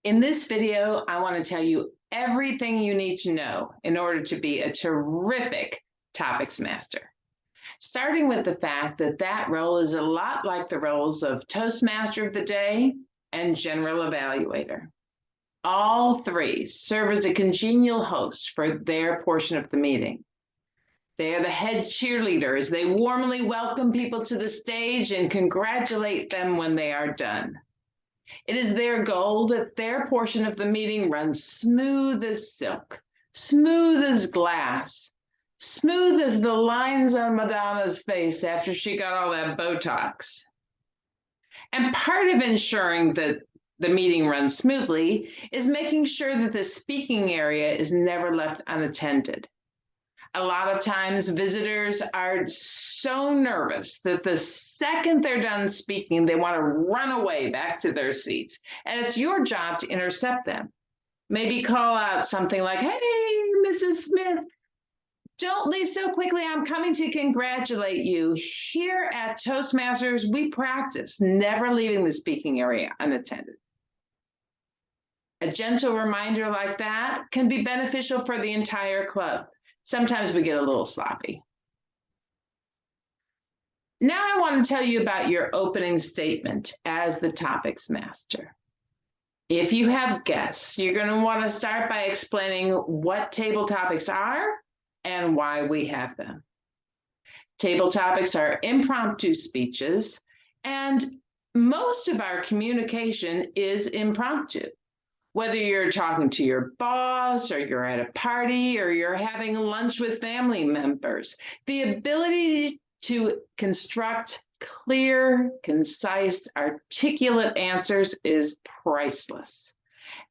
In this video, I want to tell you everything you need to know in order to be a terrific topics master. Starting with the fact that that role is a lot like the roles of Toastmaster of the Day and General Evaluator. All three serve as a congenial host for their portion of the meeting. They are the head cheerleader as they warmly welcome people to the stage and congratulate them when they are done. It is their goal that their portion of the meeting runs smooth as silk, smooth as glass, smooth as the lines on Madonna's face after she got all that Botox. And part of ensuring that the meeting runs smoothly is making sure that the speaking area is never left unattended. A lot of times visitors are so nervous that the second they're done speaking, they want to run away back to their seat. And it's your job to intercept them. Maybe call out something like, "Hey, Mrs. Smith, don't leave so quickly. I'm coming to congratulate you. Here at Toastmasters, we practice never leaving the speaking area unattended." A gentle reminder like that can be beneficial for the entire club. Sometimes we get a little sloppy. Now I want to tell you about your opening statement as the topics master. If you have guests, you're going to want to start by explaining what table topics are and why we have them. Table topics are impromptu speeches, and most of our communication is impromptu. Whether you're talking to your boss or you're at a party or you're having lunch with family members, the ability to construct clear, concise, articulate answers is priceless.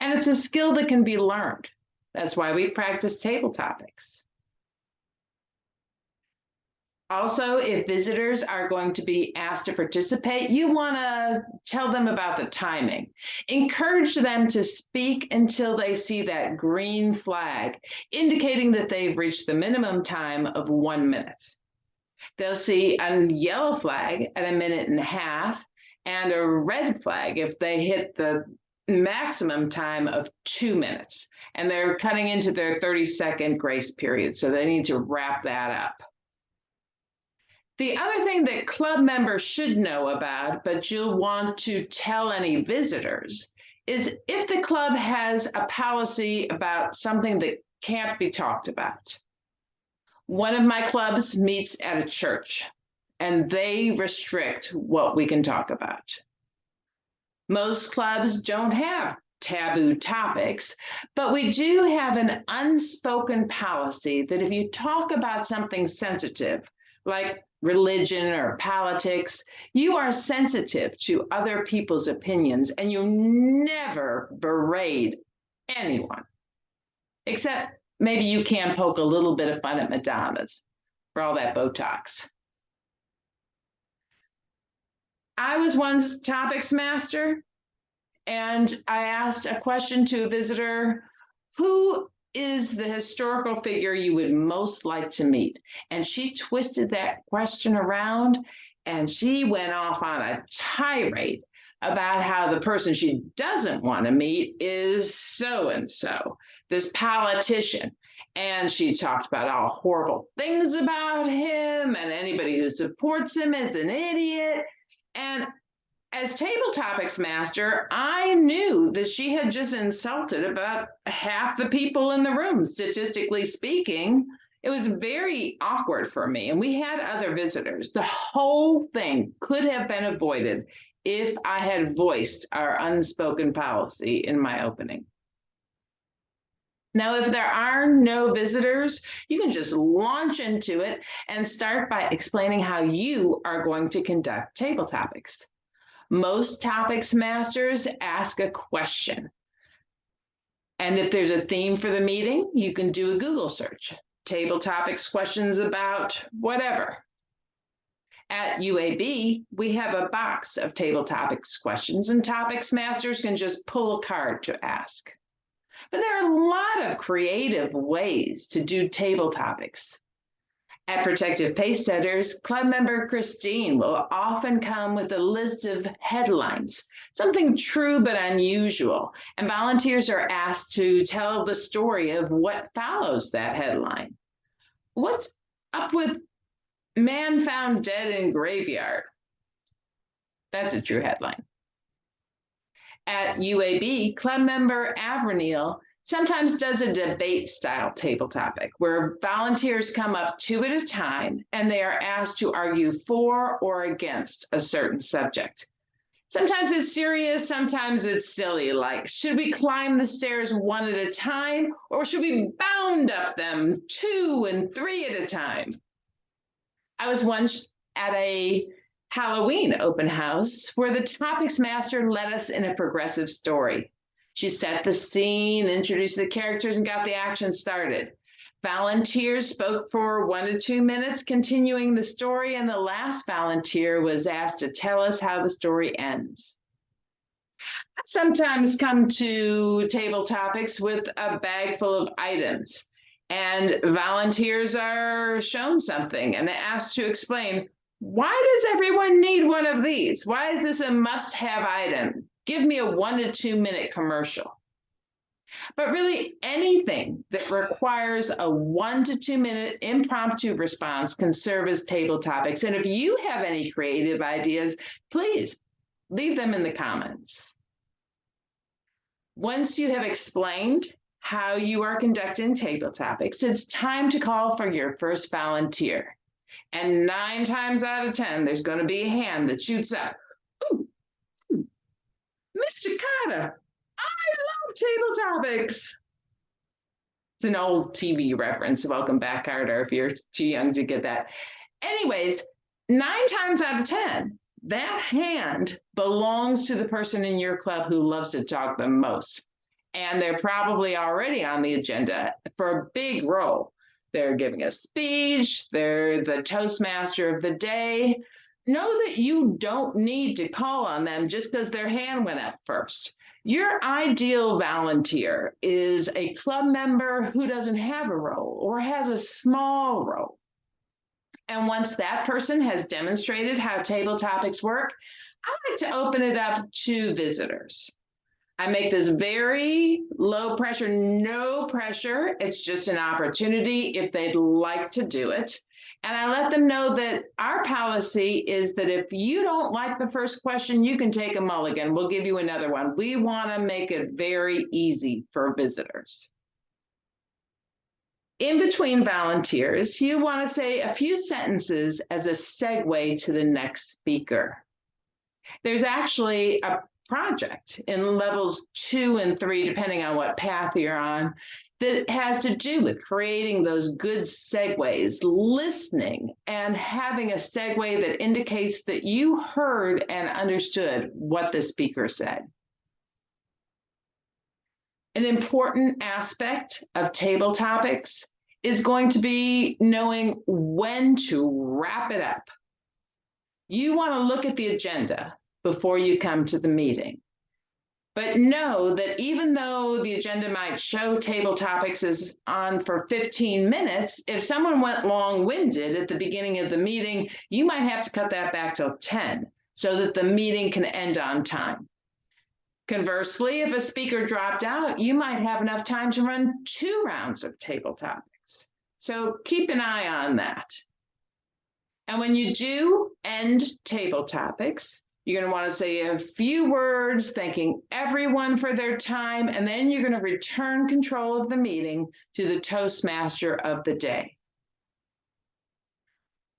And it's a skill that can be learned. That's why we practice table topics. Also, if visitors are going to be asked to participate, you want to tell them about the timing. Encourage them to speak until they see that green flag, indicating that they've reached the minimum time of 1 minute. They'll see a yellow flag at 1.5 minutes and a red flag if they hit the maximum time of 2 minutes. And they're cutting into their 30-second grace period, so they need to wrap that up. The other thing that club members should know about, but you'll want to tell any visitors, is if the club has a policy about something that can't be talked about. One of my clubs meets at a church, and they restrict what we can talk about. Most clubs don't have taboo topics, but we do have an unspoken policy that if you talk about something sensitive, like religion or politics, you are sensitive to other people's opinions and you never berate anyone. Except maybe you can poke a little bit of fun at Madonna's for all that Botox. I was once topics master, and I asked a question to a visitor: who is the historical figure you would most like to meet? And she twisted that question around and she went off on a tirade about how the person she doesn't want to meet is so-and-so, this politician. And she talked about all horrible things about him, and anybody who supports him is an idiot. And as table topics master, I knew that she had just insulted about half the people in the room, statistically speaking. It was very awkward for me, and we had other visitors. The whole thing could have been avoided if I had voiced our unspoken policy in my opening. Now, if there are no visitors, you can just launch into it and start by explaining how you are going to conduct table topics. Most topics masters ask a question. And if there's a theme for the meeting, you can do a Google search. Table topics questions about whatever. At UAB, we have a box of table topics questions, and topics masters can just pull a card to ask. But there are a lot of creative ways to do table topics. At Protective Pace Setters, club member Christine will often come with a list of headlines, something true but unusual, and volunteers are asked to tell the story of what follows that headline. What's up with man found dead in graveyard? That's a true headline. At UAB, club member Averneal sometimes does a debate-style table topic where volunteers come up two at a time and they are asked to argue for or against a certain subject. Sometimes it's serious, sometimes it's silly, like should we climb the stairs one at a time or should we bound up them 2 and 3 at a time? I was once at a Halloween open house where the Topicsmaster led us in a progressive story. She set the scene, introduced the characters, and got the action started. Volunteers spoke for 1 to 2 minutes, continuing the story, and the last volunteer was asked to tell us how the story ends. I sometimes come to table topics with a bag full of items, and volunteers are shown something and asked to explain, why does everyone need one of these? Why is this a must-have item? Give me a 1 to 2 minute commercial. But really anything that requires a 1 to 2 minute impromptu response can serve as table topics. And if you have any creative ideas, please leave them in the comments. Once you have explained how you are conducting table topics, it's time to call for your first volunteer. And 9 times out of 10, there's going to be a hand that shoots up. Ooh, Mr. Carter, I love table topics. It's an old TV reference. Welcome back, Carter, if you're too young to get that. Anyways, 9 times out of 10, that hand belongs to the person in your club who loves to talk the most. And they're probably already on the agenda for a big role. They're giving a speech, they're the Toastmaster of the day. Know that you don't need to call on them just because their hand went up first. Your ideal volunteer is a club member who doesn't have a role or has a small role. And once that person has demonstrated how table topics work, I like to open it up to visitors. I make this very low pressure, no pressure. It's just an opportunity if they'd like to do it. And I let them know that our policy is that if you don't like the first question, you can take a mulligan. We'll give you another one. We want to make it very easy for visitors. In between volunteers, you want to say a few sentences as a segue to the next speaker. There's actually a project in levels 2 and 3, depending on what path you're on, that has to do with creating those good segues, listening, and having a segue that indicates that you heard and understood what the speaker said. An important aspect of table topics is going to be knowing when to wrap it up. You want to look at the agenda before you come to the meeting. But know that even though the agenda might show table topics is on for 15 minutes, if someone went long-winded at the beginning of the meeting, you might have to cut that back till 10 so that the meeting can end on time. Conversely, if a speaker dropped out, you might have enough time to run 2 rounds of table topics. So keep an eye on that. And when you do end table topics, you're going to want to say a few words, thanking everyone for their time, and then you're going to return control of the meeting to the Toastmaster of the day.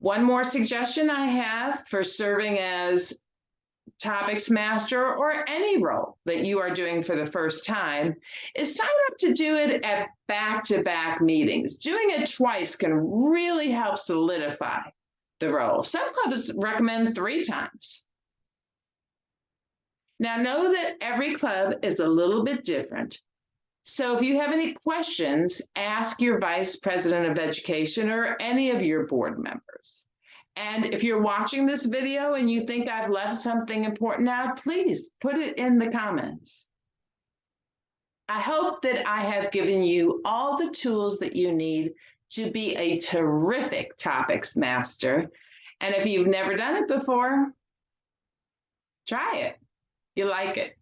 One more suggestion I have for serving as Topicsmaster or any role that you are doing for the first time is sign up to do it at back-to-back meetings. Doing it twice can really help solidify the role. Some clubs recommend 3 times. Now, know that every club is a little bit different. So if you have any questions, ask your Vice President of Education or any of your board members. And if you're watching this video and you think I've left something important out, please put it in the comments. I hope that I have given you all the tools that you need to be a terrific topics master. And if you've never done it before, try it. You like it.